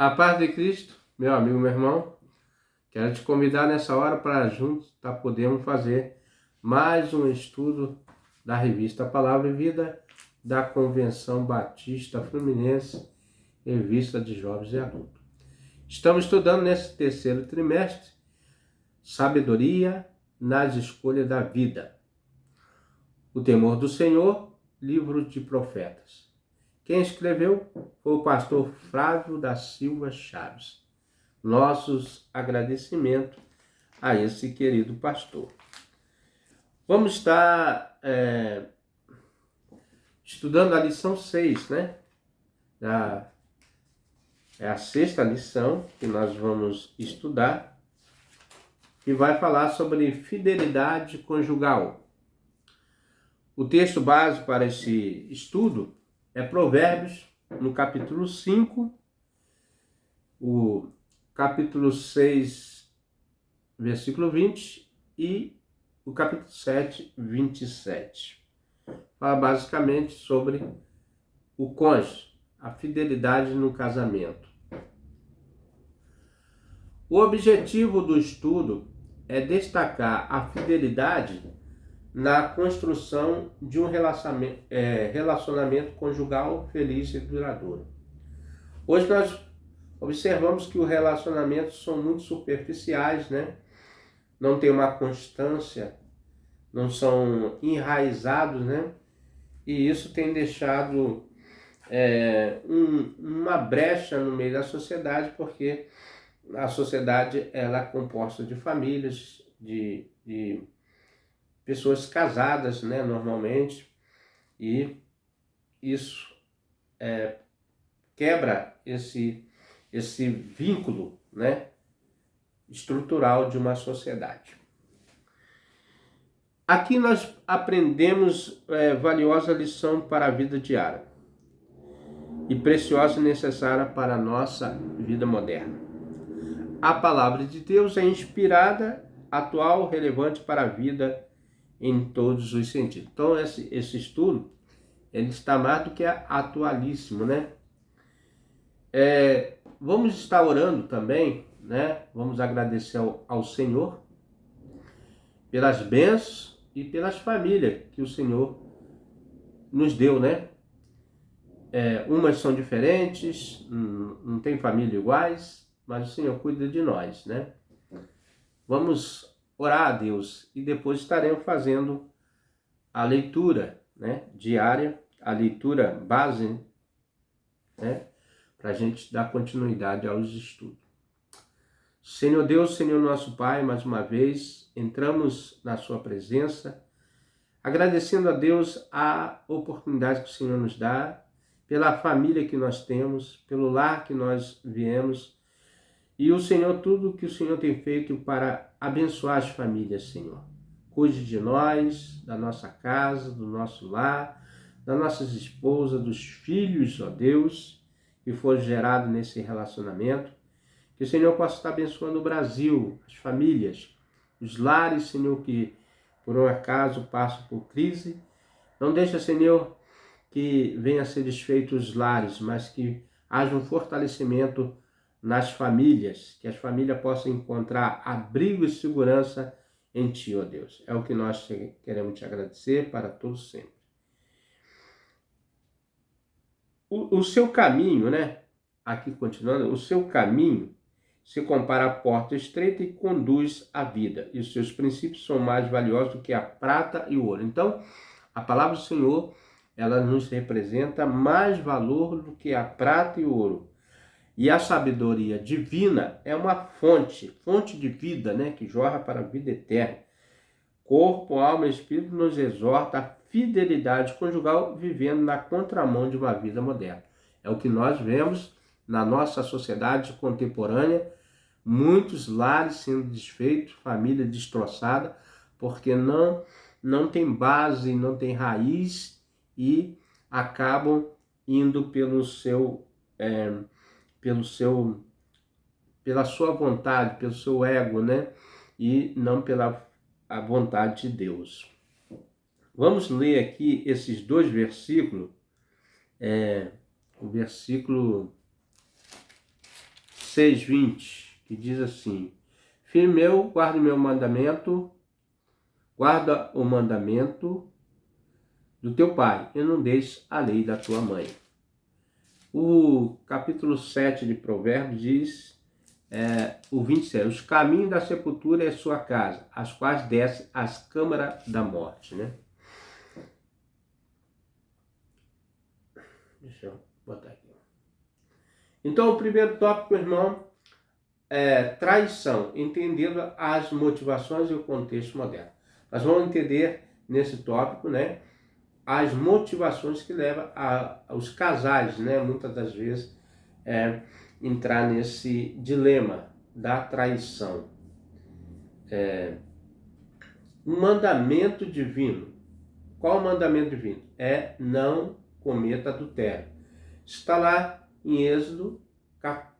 A paz de Cristo, meu amigo, meu irmão, quero te convidar nessa hora para juntos podermos fazer mais um estudo da revista Palavra e Vida da Convenção Batista Fluminense, revista de jovens e adultos. Estamos estudando nesse terceiro trimestre Sabedoria nas escolhas da vida. O temor do Senhor, livro de profetas. Quem escreveu foi o pastor Flávio da Silva Chaves. Nossos agradecimentos a esse querido pastor. Vamos estar estudando a lição 6, né? É a sexta lição que nós vamos estudar, que vai falar sobre fidelidade conjugal. O texto base para esse estudo é Provérbios, no capítulo 5, o capítulo 6, versículo 20 e o capítulo 7, 27. Fala basicamente sobre o cônjuge, a fidelidade no casamento. O objetivo do estudo é destacar a fidelidade na construção de um relacionamento conjugal feliz e duradouro. Hoje nós observamos que os relacionamentos são muito superficiais, né? Não tem uma constância, não são enraizados, né? E isso tem deixado uma brecha no meio da sociedade, porque a sociedade ela é composta de famílias, de pessoas casadas, né, normalmente, e isso quebra esse vínculo, né, estrutural de uma sociedade. Aqui nós aprendemos valiosa lição para a vida diária e preciosa e necessária para a nossa vida moderna. A palavra de Deus é inspirada, atual, relevante para a vida em todos os sentidos. Então esse estudo ele está mais do que atualíssimo, né? Vamos estar orando também, né? Vamos agradecer ao Senhor pelas bênçãos e pelas famílias que o Senhor nos deu, né? Umas são diferentes, não tem família iguais, mas o Senhor cuida de nós, né? Vamos orar a Deus e depois estaremos fazendo a leitura, né, diária, a leitura base, né, para a gente dar continuidade aos estudos. Senhor Deus, Senhor nosso Pai, mais uma vez entramos na sua presença, agradecendo a Deus a oportunidade que o Senhor nos dá, pela família que nós temos, pelo lar que nós viemos, e o Senhor, tudo que o Senhor tem feito para abençoar as famílias, Senhor. Cuide de nós, da nossa casa, do nosso lar, das nossas esposas, dos filhos, ó Deus, que foram gerados nesse relacionamento. Que o Senhor possa estar abençoando o Brasil, as famílias, os lares, Senhor, que por um acaso passam por crise. Não deixa, Senhor, que venha a ser desfeito os lares, mas que haja um fortalecimento nas famílias, que as famílias possam encontrar abrigo e segurança em Ti, ó Deus. É o que nós queremos te agradecer para todos sempre. O seu caminho, né? Aqui continuando, o seu caminho se compara à porta estreita e conduz à vida. E os seus princípios são mais valiosos do que a prata e o ouro. Então, a palavra do Senhor, ela nos representa mais valor do que a prata e o ouro. E a sabedoria divina é uma fonte de vida, né, que jorra para a vida eterna. Corpo, alma e espírito nos exorta a fidelidade conjugal, vivendo na contramão de uma vida moderna. É o que nós vemos na nossa sociedade contemporânea, muitos lares sendo desfeitos, família destroçada, porque não tem base, não tem raiz e acabam indo pela sua vontade, pelo seu ego, né? E não pela a vontade de Deus. Vamos ler aqui esses dois versículos. O versículo 6:20, que diz assim: Filho meu, guarda o meu mandamento, guarda o mandamento do teu pai, e não deixes a lei da tua mãe. O capítulo 7 de Provérbios diz, o 27, os caminhos da sepultura é sua casa, as quais desce às câmaras da morte, né? Deixa eu botar aqui. Então, o primeiro tópico, irmão, é traição, entendendo as motivações e o contexto moderno. Nós vamos entender nesse tópico, né, as motivações que levam os casais, né, muitas das vezes, entrar nesse dilema da traição. Um mandamento divino. Qual o mandamento divino? É não cometa adultério. Está lá em Êxodo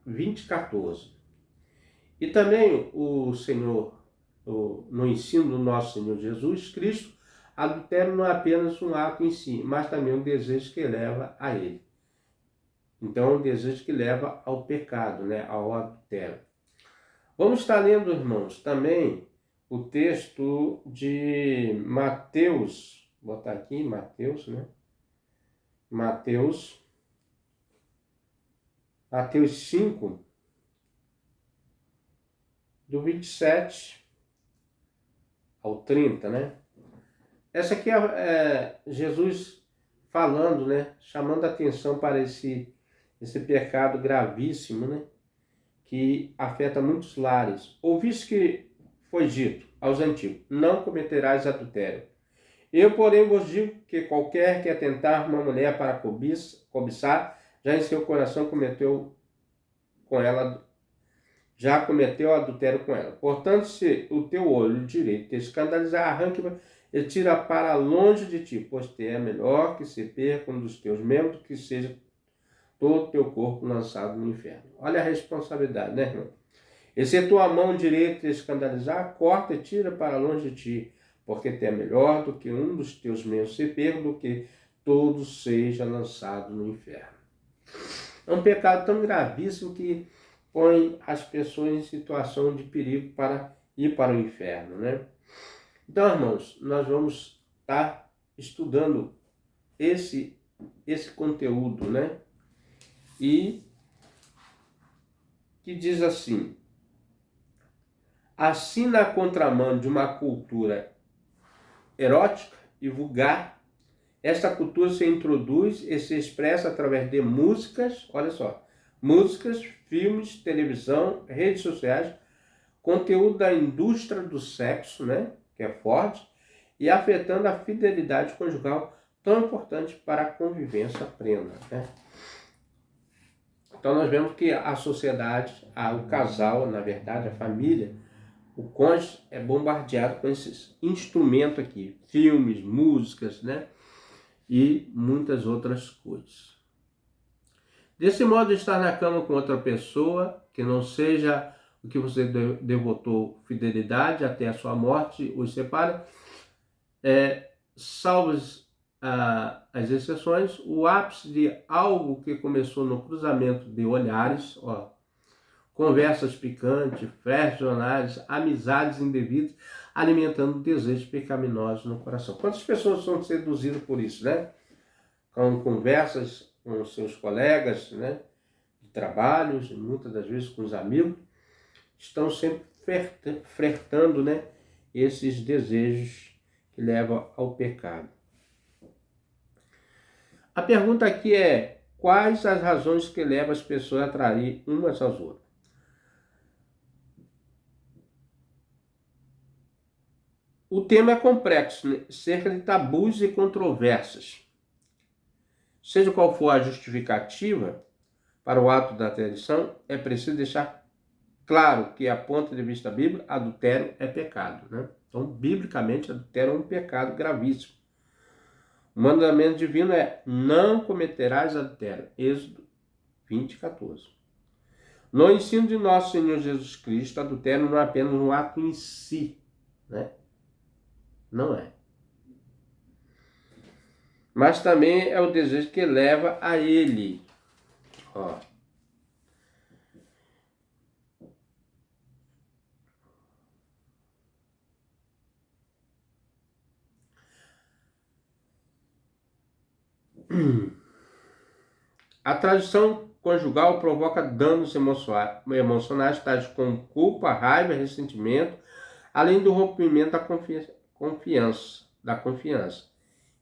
20:14. E também o Senhor, no ensino do nosso Senhor Jesus Cristo, adultério não é apenas um ato em si, mas também um desejo que leva a ele. Então, é um desejo que leva ao pecado, né, ao adultério. Vamos estar lendo, irmãos, também o texto de Mateus, vou botar aqui, Mateus, né? Mateus 5, do 27 ao 30, né? Essa aqui é Jesus falando, né? Chamando a atenção para esse pecado gravíssimo, né? Que afeta muitos lares. Ouviste que foi dito aos antigos: não cometerás adultério. Eu, porém, vos digo que qualquer que atentar uma mulher para cobiçar, já em seu coração cometeu adultério com ela. Portanto, se o teu olho direito te escandalizar, arranque e tira para longe de ti, pois te é melhor que se perca um dos teus membros, que seja todo o teu corpo lançado no inferno. Olha a responsabilidade, né, irmão? E se tua mão direita te escandalizar, corta e tira para longe de ti, porque te é melhor do que um dos teus membros se perca, do que todo seja lançado no inferno. É um pecado tão gravíssimo que põe as pessoas em situação de perigo para ir para o inferno, né? Então, irmãos, nós vamos estar estudando esse conteúdo, né? E que diz assim: assim, na contramão de uma cultura erótica e vulgar, esta cultura se introduz e se expressa através de músicas, olha só, músicas, filmes, televisão, redes sociais, conteúdo da indústria do sexo, né, que é forte, e afetando a fidelidade conjugal, tão importante para a convivência plena, né? Então nós vemos que a sociedade, o casal, na verdade, a família, o cônjuge é bombardeado com esses instrumentos aqui, filmes, músicas, né? E muitas outras coisas. Desse modo, estar na cama com outra pessoa, que não seja o que você devotou fidelidade até a sua morte, os separa, salvas as exceções, o ápice de algo que começou no cruzamento de olhares, conversas picantes, flertes jornais, amizades indevidas, alimentando desejos pecaminosos no coração. Quantas pessoas são seduzidas por isso, né? Com conversas com seus colegas, né, de trabalhos, muitas das vezes com os amigos, estão sempre flertando, né, esses desejos que levam ao pecado. A pergunta aqui é: quais as razões que levam as pessoas a trair umas às outras? O tema é complexo, né? Cerca de tabus e controvérsias. Seja qual for a justificativa para o ato da traição, é preciso deixar claro que, a ponto de vista bíblico, adultério é pecado, né? Então, biblicamente, adultério é um pecado gravíssimo. O mandamento divino é: não cometerás adultério. Êxodo 20:14. No ensino de nosso Senhor Jesus Cristo, adultério não é apenas um ato em si, né? Não é. Mas também é o desejo que leva a ele. A traição conjugal provoca danos emocionais, tais como culpa, raiva, ressentimento, além do rompimento da confiança.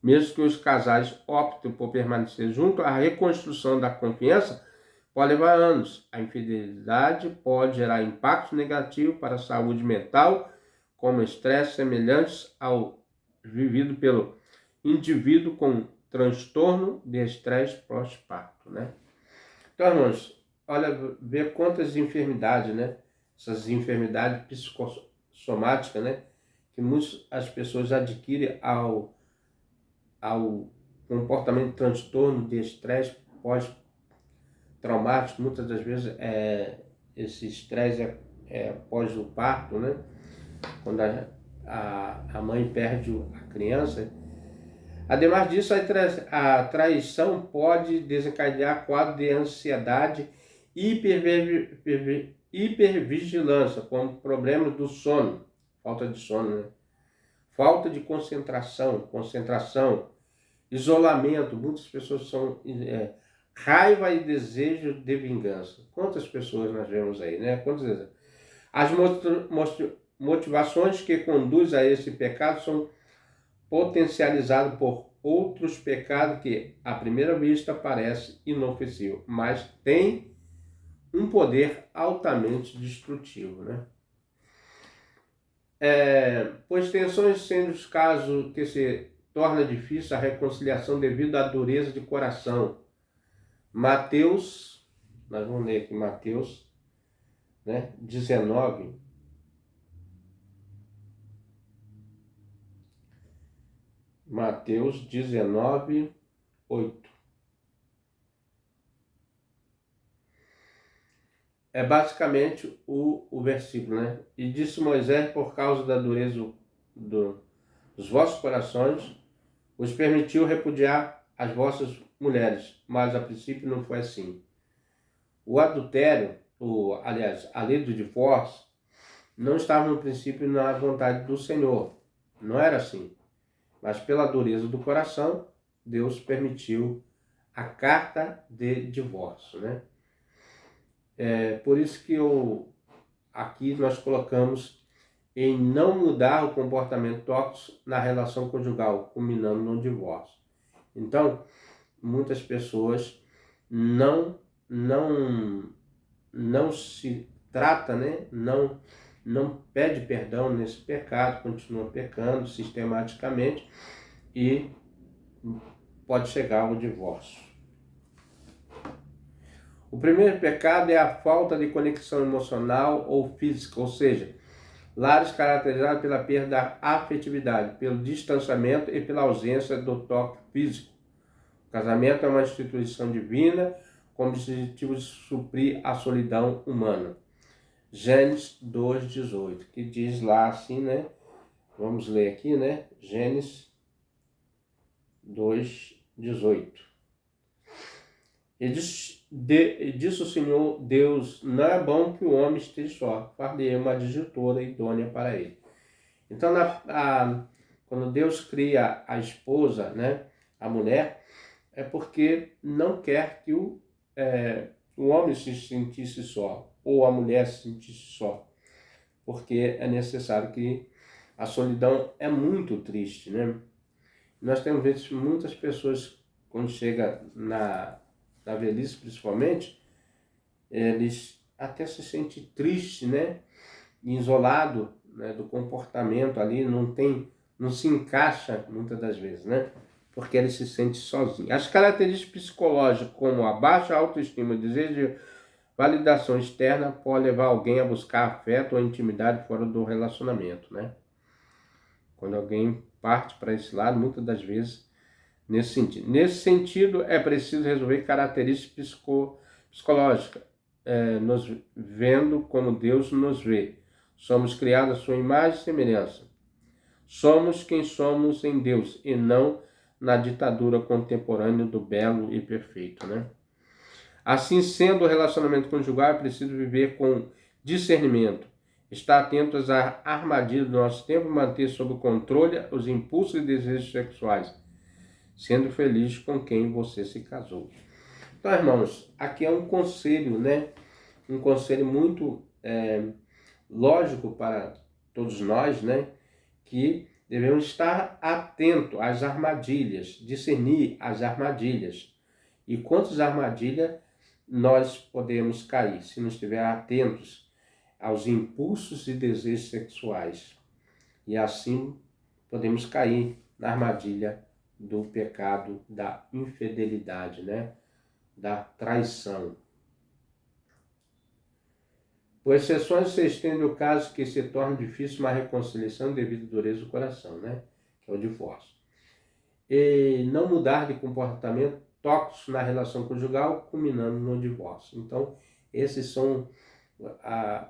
Mesmo que os casais optem por permanecer juntos, a reconstrução da confiança pode levar anos. A infidelidade pode gerar impactos negativos para a saúde mental, como estresse semelhantes ao vivido pelo indivíduo com transtorno de estresse pós-parto, né? Então, irmãos, olha, vê quantas enfermidades, né? Essas enfermidades psicossomáticas, né? Que as pessoas adquirem ao comportamento de transtorno de estresse pós-traumático. Muitas das vezes esse estresse é pós o parto, né? Quando a mãe perde a criança. Ademais disso, a traição pode desencadear quadro de ansiedade e hipervigilância, como problemas do sono, falta de sono, né? Falta de concentração, isolamento. Muitas pessoas são raiva e desejo de vingança. Quantas pessoas nós vemos aí, né? Quantas vezes? As motivações que conduzem a esse pecado são potencializadas por outros pecados que, à primeira vista, parecem inofensivos, mas têm um poder altamente destrutivo, né? Pois tensões sendo os casos que se torna difícil a reconciliação devido à dureza de coração. Mateus, nós vamos ler aqui Mateus, né, 19. Mateus 19, 8. É basicamente o versículo, né? E disse Moisés, por causa da dureza dos vossos corações, os permitiu repudiar as vossas mulheres, mas a princípio não foi assim. O adultério, aliás, a lei do divórcio, não estava no princípio na vontade do Senhor. Não era assim. Mas pela dureza do coração, Deus permitiu a carta de divórcio, né? Por isso que aqui nós colocamos em não mudar o comportamento tóxico na relação conjugal, culminando no divórcio. Então, muitas pessoas não se trata, né? Não pede perdão nesse pecado, continua pecando sistematicamente e pode chegar ao divórcio. O primeiro pecado é a falta de conexão emocional ou física, ou seja, lares caracterizados pela perda da afetividade, pelo distanciamento e pela ausência do toque físico. O casamento é uma instituição divina com o objetivo de suprir a solidão humana. Gênesis 2:18, que diz lá assim, né? Vamos ler aqui, né? Gênesis 2:18. E disse o Senhor Deus, não é bom que o homem esteja só, far-lhe uma adjutora idônea para ele. Então, quando Deus cria a esposa, né, a mulher, é porque não quer que o homem se sentisse só, ou a mulher se sentisse só, porque é necessário que a solidão é muito triste, né? Nós temos visto muitas pessoas, quando chega na velhice principalmente, eles até se sentem tristes, né? Isolado, né, do comportamento ali, não se encaixa muitas das vezes, né? Porque ele se sente sozinho. As características psicológicas, como a baixa autoestima, desejo de validação externa, pode levar alguém a buscar afeto ou intimidade fora do relacionamento, né? Quando alguém parte para esse lado, muitas das vezes, nesse sentido. Nesse sentido, é preciso resolver características psicológicas, nos vendo como Deus nos vê. Somos criados à sua imagem e semelhança. Somos quem somos em Deus e não na ditadura contemporânea do belo e perfeito, né? Assim sendo, o relacionamento conjugal é preciso viver com discernimento, estar atento às armadilhas do nosso tempo, manter sob controle os impulsos e desejos sexuais, sendo feliz com quem você se casou. Então, irmãos, aqui é um conselho, né? Um conselho muito lógico para todos nós, né? Que devemos estar atentos às armadilhas, discernir as armadilhas. E quantas armadilhas nós podemos cair se não estiver atentos aos impulsos e desejos sexuais. E assim podemos cair na armadilha do pecado da infidelidade, né? Da traição. Por exceções, se estende o caso que se torna difícil uma reconciliação devido à dureza do coração, né? Que é o divórcio. E não mudar de comportamento tóxico na relação conjugal, culminando no divórcio. Então, esses são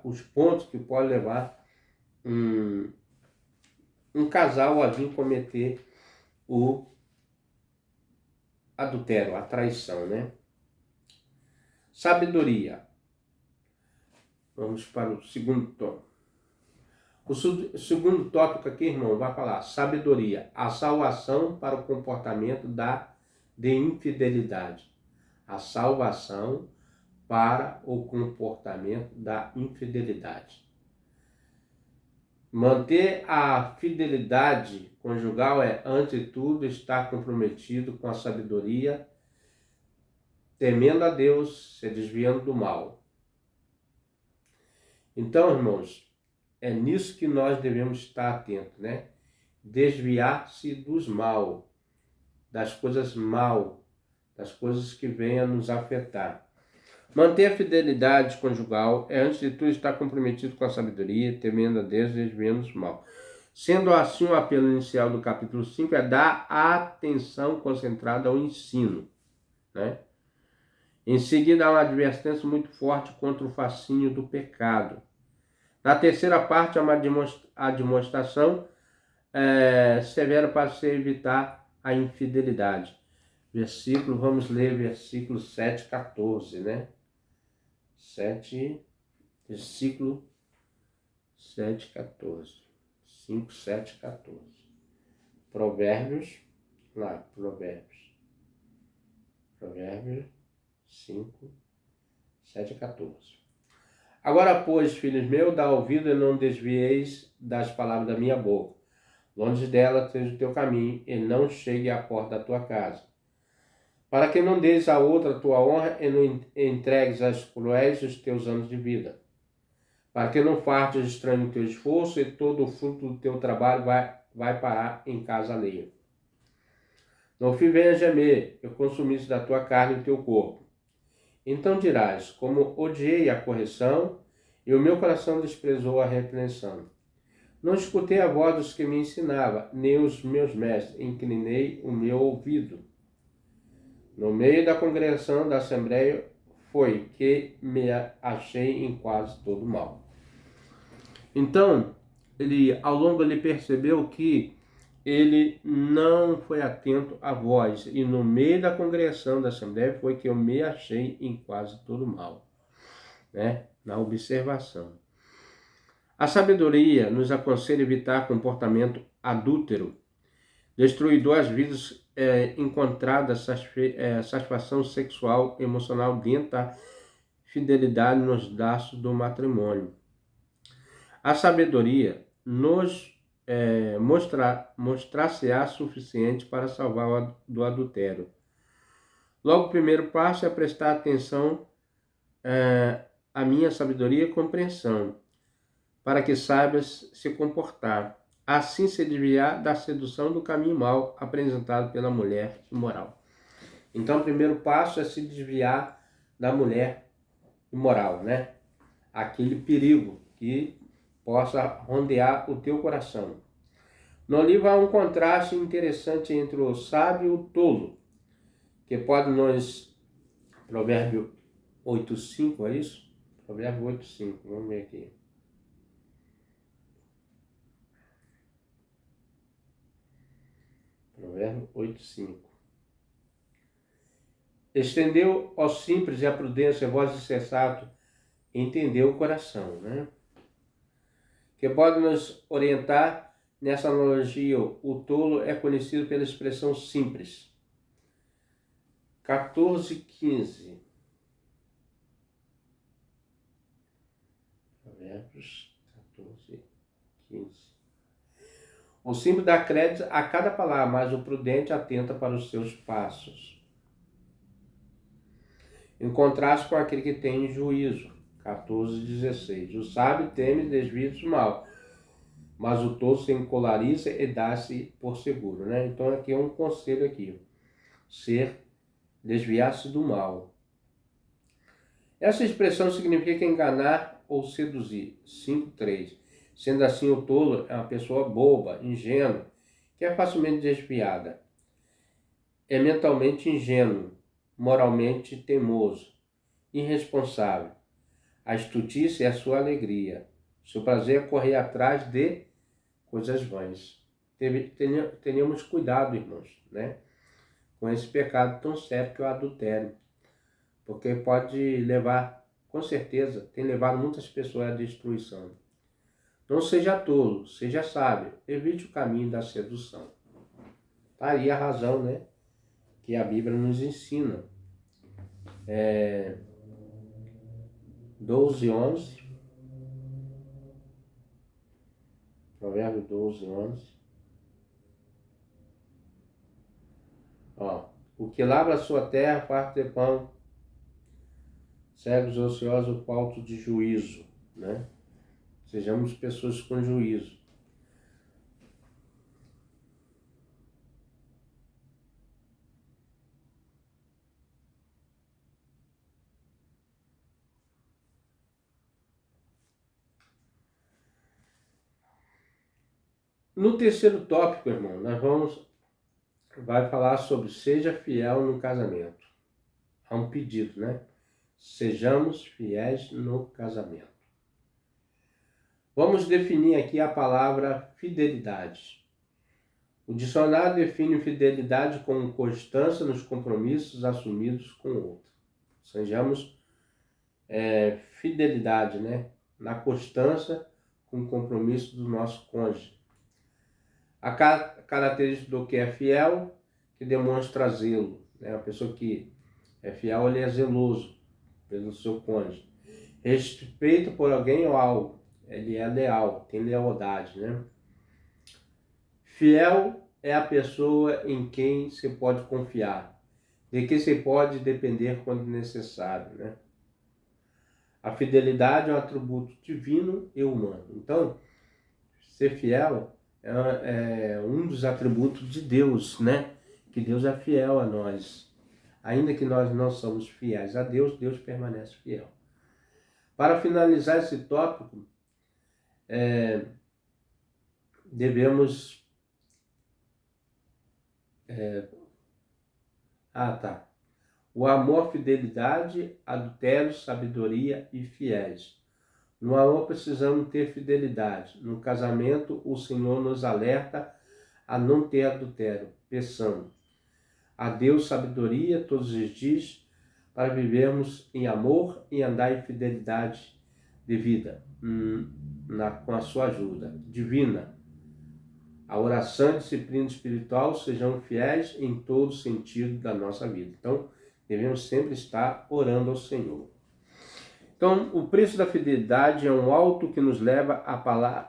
os pontos que podem levar um casal a vir cometer o adultério, a traição, né? Sabedoria. Vamos para o segundo tópico. O segundo tópico aqui, irmão, vai falar sabedoria, a salvação para o comportamento de infidelidade. A salvação para o comportamento da infidelidade. Manter a fidelidade conjugal é, antes de tudo, estar comprometido com a sabedoria, temendo a Deus, se desviando do mal. Então, irmãos, é nisso que nós devemos estar atentos, né? Desviar-se dos mal, das coisas mal, das coisas que venham a nos afetar. Manter a fidelidade conjugal é, antes de tudo, estar comprometido com a sabedoria, temendo a Deus e desviando do mal. Sendo assim, o apelo inicial do capítulo 5 é dar atenção concentrada ao ensino, né? Em seguida, há uma advertência muito forte contra o fascínio do pecado. Na terceira parte, há uma demonstração severa para se evitar a infidelidade. Vamos ler versículo 7, 14, né? Versículo 7, 14. 5, 7, 14. Provérbios 5, 7, 14. Agora, pois, filhos meus, dá ouvido e não desvieis das palavras da minha boca. Longe dela seja o teu caminho, e não chegue à porta da tua casa. Para que não deis a outra a tua honra, e não entregues às cruéis os teus anos de vida. Para que não fartes estranho o teu esforço, e todo o fruto do teu trabalho vai parar em casa alheia. No fim venha gemer, eu consumisse da tua carne o teu corpo. Então dirás, como odiei a correção, e o meu coração desprezou a repreensão. Não escutei a voz dos que me ensinava, nem os meus mestres, inclinei o meu ouvido. No meio da congregação da Assembleia foi que me achei em quase todo mal. Então, ao longo ele percebeu que ele não foi atento à voz, e no meio da congregação da Assembleia foi que eu me achei em quase todo mal, né? Na observação. A sabedoria nos aconselha a evitar comportamento adúltero, destruidor às vidas, encontrada satisfação sexual e emocional dentro da fidelidade nos laços do matrimônio. A sabedoria nos mostrar-se-á suficiente para salvar do adultério. Logo, o primeiro passo é prestar atenção à minha sabedoria e compreensão, para que saibas se comportar, assim se desviar da sedução do caminho mau apresentado pela mulher imoral. Então, o primeiro passo é se desviar da mulher imoral, né? Aquele perigo que possa rondear o teu coração. No livro há um contraste interessante entre o sábio e o tolo, que pode nos... Provérbio 8:5, é isso? Provérbio 8:5, vamos ver aqui. Provérbio 8:5. Estendeu ao simples e à prudência a voz de sensato, entendeu o coração, né? Que pode nos orientar nessa analogia. O tolo é conhecido pela expressão simples, 14:15. Provérbios 14:15. O simples dá crédito a cada palavra, mas o prudente atenta para os seus passos. Em contraste com aquele que tem juízo. 14:16. O sábio teme e desvia-se do mal, mas o tolo se encolariza e dá-se por seguro, né? Então aqui é um conselho aqui. Desviar-se do mal. Essa expressão significa enganar ou seduzir. 5:3. Sendo assim, o tolo é uma pessoa boba, ingênua, que é facilmente desviada. É mentalmente ingênuo, moralmente teimoso, irresponsável. A estultícia é a sua alegria. Seu prazer é correr atrás de coisas vãs. Tenhamos cuidado, irmãos, né? Com esse pecado tão sério que é o adultério. Porque pode levar, com certeza, tem levado muitas pessoas à destruição. Não seja tolo, seja sábio, evite o caminho da sedução. Tá aí a razão, né? Que a Bíblia nos ensina. 12:11. Provérbio 12:11. Ó, o que labra a sua terra, farta de pão, cegos ociosos, o falto de juízo, né? Sejamos pessoas com juízo. No terceiro tópico, irmão, vai falar sobre seja fiel no casamento. Há um pedido, né? Sejamos fiéis no casamento. Vamos definir aqui a palavra fidelidade. O dicionário define fidelidade como constância nos compromissos assumidos com o outro. Sejamos fidelidade, né? Na constância com o compromisso do nosso cônjuge. A característica do que é fiel, que demonstra zelo, né? A pessoa que é fiel, ele é zeloso pelo seu cônjuge. Respeito por alguém ou algo, ele é leal, tem lealdade, né? Fiel é a pessoa em quem se pode confiar, de quem se pode depender quando necessário, né? A fidelidade é um atributo divino e humano. Então, ser fiel é um dos atributos de Deus, né? Que Deus é fiel a nós. Ainda que nós não somos fiéis a Deus, Deus permanece fiel. Para finalizar esse tópico, devemos... O amor, fidelidade, adultério, sabedoria e fiéis. No amor precisamos ter fidelidade. No casamento, o Senhor nos alerta a não ter adultério. Peçamos a Deus sabedoria todos os dias para vivermos em amor e andar em fidelidade de vida, com a sua ajuda divina. A oração e disciplina espiritual sejam fiéis em todo sentido da nossa vida. Então, devemos sempre estar orando ao Senhor. Então, o preço da fidelidade é um alto que nos leva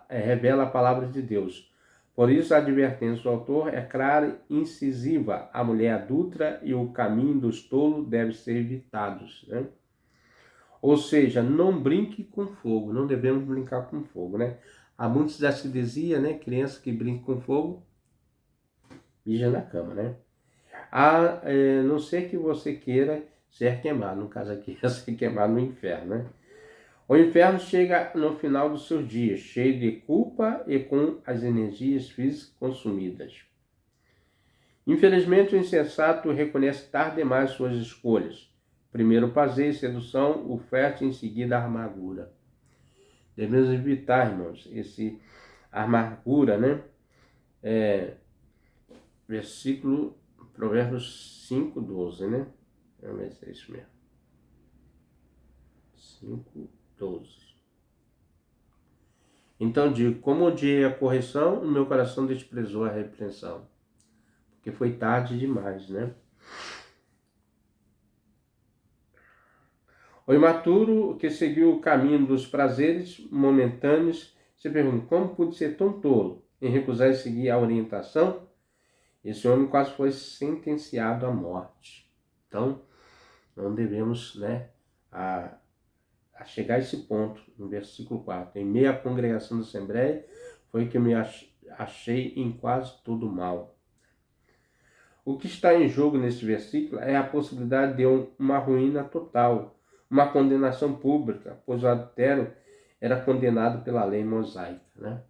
revela a palavra de Deus. Por isso, a advertência do autor é clara e incisiva. A mulher adulta e o caminho dos tolos devem ser evitados, né? Ou seja, não brinque com fogo, não devemos brincar com fogo, né? Há muitos da dizia, né? Criança que brinca com fogo, mija na cama, né? A não ser que você queira ser queimado, no caso aqui, ser queimado no inferno, né? O inferno chega no final dos seus dias, cheio de culpa e com as energias físicas consumidas. Infelizmente, o insensato reconhece tarde demais suas escolhas. Primeiro o prazer e sedução, o fértil, em seguida a amargura. Devemos evitar, irmãos, a amargura, né? Versículo, Provérbios 5:12, né? Vamos ver se é isso mesmo. 5:12. Então digo, como odiei a correção, o meu coração desprezou a repreensão. Porque foi tarde demais, né? O imaturo que seguiu o caminho dos prazeres momentâneos se pergunta como pude ser tão tolo em recusar seguir a orientação. Esse homem quase foi sentenciado à morte. Então, não devemos, a chegar a esse ponto, no versículo 4. Em meio à congregação da Assembleia, foi que me achei em quase todo mal. O que está em jogo nesse versículo é a possibilidade de uma ruína total, uma condenação pública, pois o adultério era condenado pela lei mosaica, né?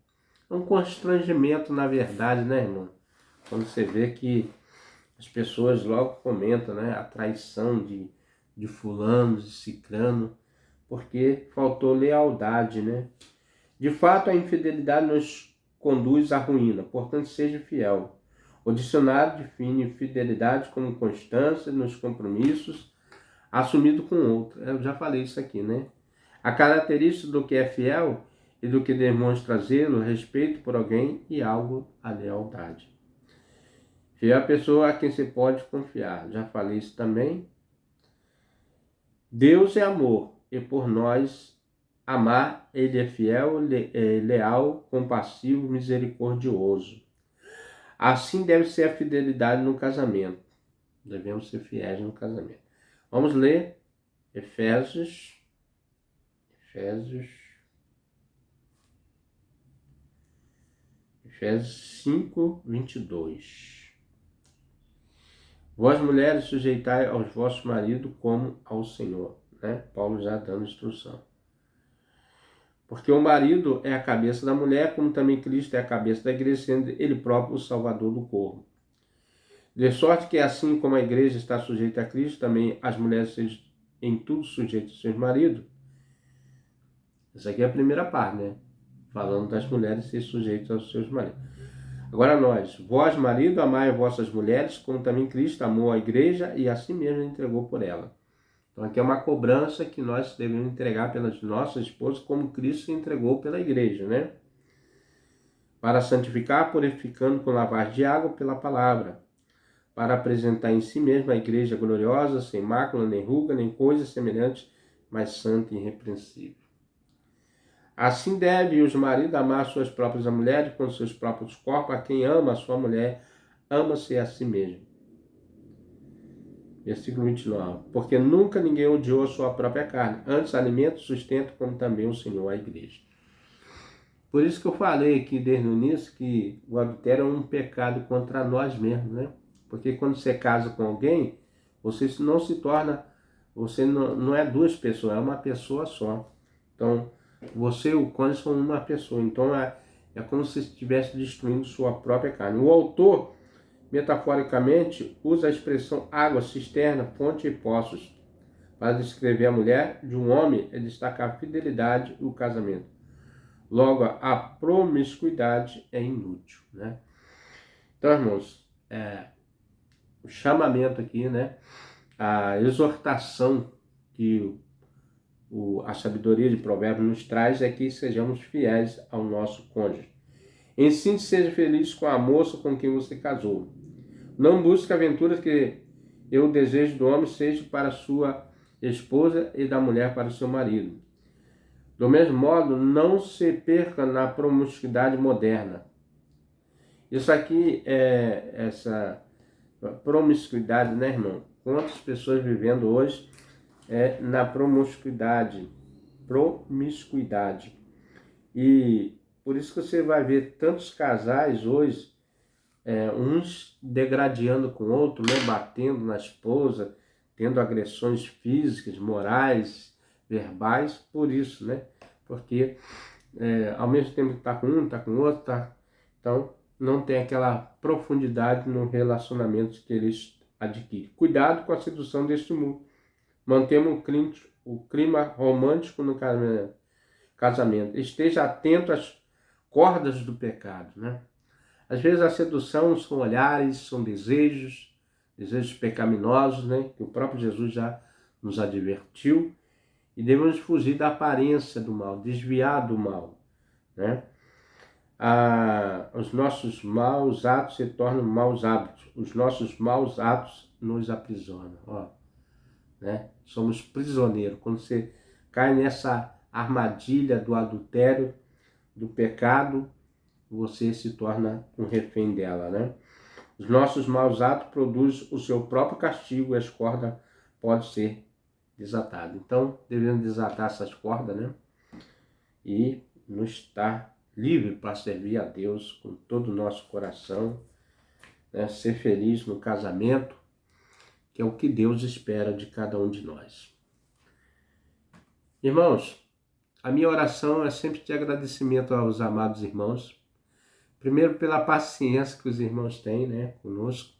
É um constrangimento, na verdade, né, irmão? Quando você vê que as pessoas logo comentam, né, a traição de fulano, de cicrano, porque faltou lealdade, né? De fato, a infidelidade nos conduz à ruína, portanto, seja fiel. O dicionário define fidelidade como constância nos compromissos assumido com outro. Eu já falei isso aqui, né? A característica do que é fiel e do que demonstra zelo, respeito por alguém e algo a lealdade. Fiel é a pessoa a quem se pode confiar. Já falei isso também. Deus é amor e por nós amar, ele é fiel, leal, compassivo, misericordioso. Assim deve ser a fidelidade no casamento. Devemos ser fiéis no casamento. Vamos ler Efésios 5, 22. Vós, mulheres, sujeitai aos vossos maridos como ao Senhor. Né? Paulo já dando instrução. Porque o marido é a cabeça da mulher, como também Cristo é a cabeça da igreja, sendo ele próprio o salvador do corpo. De sorte que, assim como a igreja está sujeita a Cristo, também as mulheres sejam em tudo sujeitas aos seus maridos. Essa aqui é a primeira parte, né? Falando das mulheres ser sujeitas aos seus maridos. Agora nós, vós, marido, amai vossas mulheres, como também Cristo amou a igreja e assim mesmo entregou por ela. Então aqui é uma cobrança que nós devemos entregar pelas nossas esposas, como Cristo se entregou pela igreja, né? Para santificar, purificando com lavagem de água pela palavra, para apresentar em si mesma a igreja gloriosa, sem mácula, nem ruga, nem coisa semelhante, mas santa e irrepreensível. Assim deve os maridos amar suas próprias mulheres com seus próprios corpos. A quem ama a sua mulher, ama-se a si mesmo. Versículo 29. Porque nunca ninguém odiou a sua própria carne, antes alimenta e sustenta, como também o Senhor a igreja. Por isso que eu falei aqui desde o início que o adultério é um pecado contra nós mesmos, né? Porque quando você casa com alguém, você não se torna, você não é duas pessoas, é uma pessoa só. Então, você e o cônjuge são uma pessoa. Então, é como se estivesse destruindo sua própria carne. O autor, metaforicamente, usa a expressão água, cisterna, fonte e poços para descrever a mulher de um homem e destacar a fidelidade e o casamento. Logo, a promiscuidade é inútil, né? Então, irmãos, o chamamento aqui, né? A exortação que a sabedoria de Provérbios nos traz é que sejamos fiéis ao nosso cônjuge. Ensine seja feliz com a moça com quem você casou. Não busque aventuras que o desejo do homem seja para sua esposa e da mulher para o seu marido. Do mesmo modo, não se perca na promiscuidade moderna. Isso aqui essa promiscuidade, né, irmão? Quantas pessoas vivendo hoje na promiscuidade. E por isso que você vai ver tantos casais hoje, uns degradando com o outro, né, batendo na esposa, tendo agressões físicas, morais, verbais, por isso, né? Porque ao mesmo tempo que está com um, está com o outro, tá? Então não tem aquela profundidade no relacionamento que eles adquirem. Cuidado com a sedução deste mundo. Mantemos o clima romântico no casamento. Esteja atento às cordas do pecado, né? Às vezes a sedução são olhares, são desejos pecaminosos, né? Que o próprio Jesus já nos advertiu. E devemos fugir da aparência do mal, desviar do mal, né? Os nossos maus atos se tornam maus hábitos. Os nossos maus atos nos aprisionam, ó. né? Somos prisioneiros. Quando você cai nessa armadilha do adultério, do pecado, você se torna um refém dela, né? Os nossos maus atos produzem o seu próprio castigo e as cordas podem ser desatadas. Então, devemos desatar essas cordas, né? E nos estar livre para servir a Deus com todo o nosso coração, né? Ser feliz no casamento, que é o que Deus espera de cada um de nós. Irmãos, a minha oração é sempre de agradecimento aos amados irmãos. Primeiro pela paciência que os irmãos têm, né, conosco.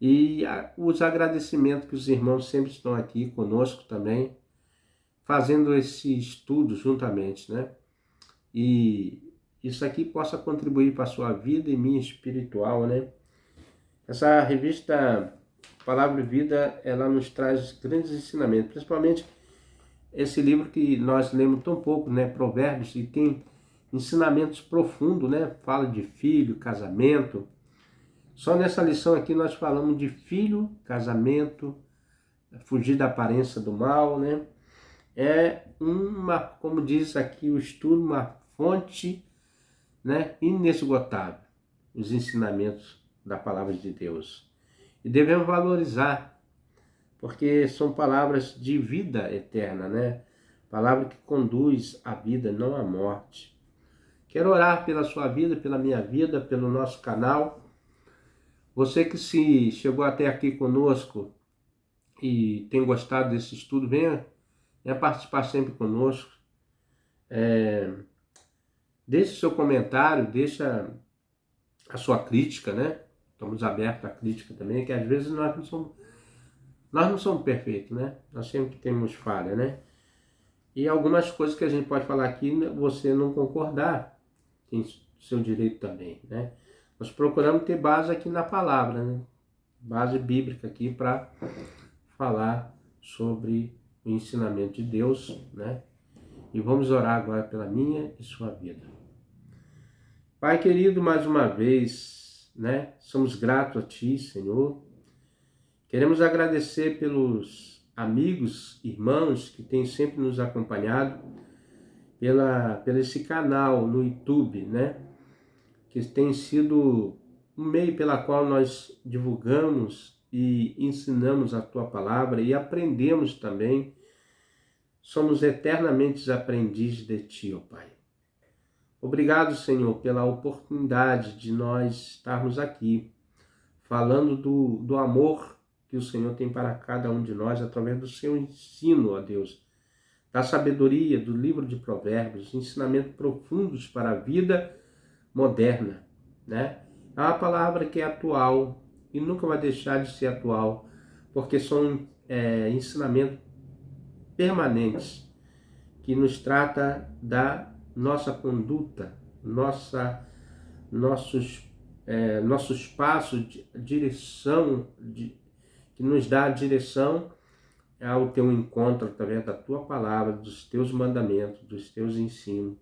E os agradecimentos que os irmãos sempre estão aqui conosco também, fazendo esse estudo juntamente, né? E isso aqui possa contribuir para a sua vida e minha espiritual, né? Essa revista Palavra e Vida, ela nos traz grandes ensinamentos, principalmente esse livro que nós lemos tão pouco, né? Provérbios, e tem ensinamentos profundos, né? Fala de filho, casamento. Só nessa lição aqui nós falamos de filho, casamento, fugir da aparência do mal, né? É uma, como diz aqui o estudo, uma fonte, né, inesgotável, os ensinamentos da palavra de Deus. E devemos valorizar, porque são palavras de vida eterna, né? Palavra que conduz à vida, não à morte. Quero orar pela sua vida, pela minha vida, pelo nosso canal. Você que se chegou até aqui conosco e tem gostado desse estudo, venha participar sempre conosco. Deixe seu comentário, deixa a sua crítica, né? Estamos abertos à crítica também, que às vezes nós não somos perfeitos, né? Nós sempre temos falha, né? E algumas coisas que a gente pode falar aqui, você não concordar, tem seu direito também, né? Nós procuramos ter base aqui na palavra, né? Base bíblica aqui para falar sobre o ensinamento de Deus, né? E vamos orar agora pela minha e sua vida. Pai querido, mais uma vez, né? Somos gratos a Ti, Senhor. Queremos agradecer pelos amigos, irmãos que têm sempre nos acompanhado, pelo esse canal no YouTube, né? Que tem sido um meio pela qual nós divulgamos e ensinamos a Tua palavra e aprendemos também. Somos eternamente aprendizes de Ti, ó Pai. Obrigado, Senhor, pela oportunidade de nós estarmos aqui, falando do amor que o Senhor tem para cada um de nós, através do seu ensino, ó Deus, da sabedoria, do livro de Provérbios, ensinamentos profundos para a vida moderna, né? É uma palavra que é atual e nunca vai deixar de ser atual, porque são ensinamentos permanentes que nos trata da nossa conduta, nossos passos, direção, que nos dá a direção ao teu encontro através da tua palavra, dos teus mandamentos, dos teus ensinos,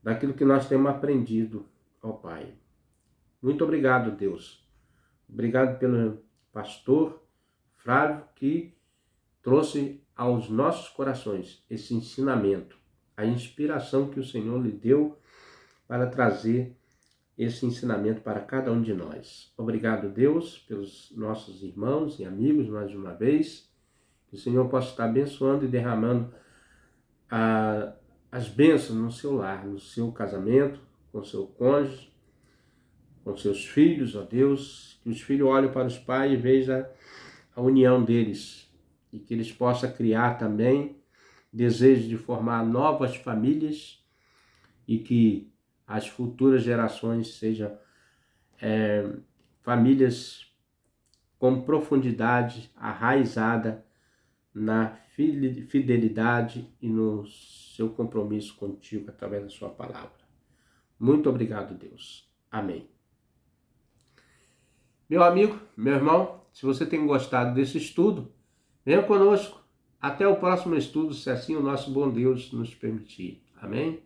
daquilo que nós temos aprendido, ó Pai. Muito obrigado, Deus. Obrigado pelo pastor Flávio que trouxe aos nossos corações esse ensinamento, a inspiração que o Senhor lhe deu para trazer esse ensinamento para cada um de nós. Obrigado, Deus, pelos nossos irmãos e amigos mais uma vez. Que o Senhor possa estar abençoando e derramando as bênçãos no seu lar, no seu casamento, com seu cônjuge, com seus filhos, ó Deus. Que os filhos olhem para os pais e vejam a união deles e que eles possam criar também desejo de formar novas famílias e que as futuras gerações sejam famílias com profundidade, arraizada na fidelidade e no seu compromisso contigo através da sua palavra. Muito obrigado, Deus. Amém. Meu amigo, meu irmão, se você tem gostado desse estudo, venha conosco. Até o próximo estudo, se assim o nosso bom Deus nos permitir. Amém?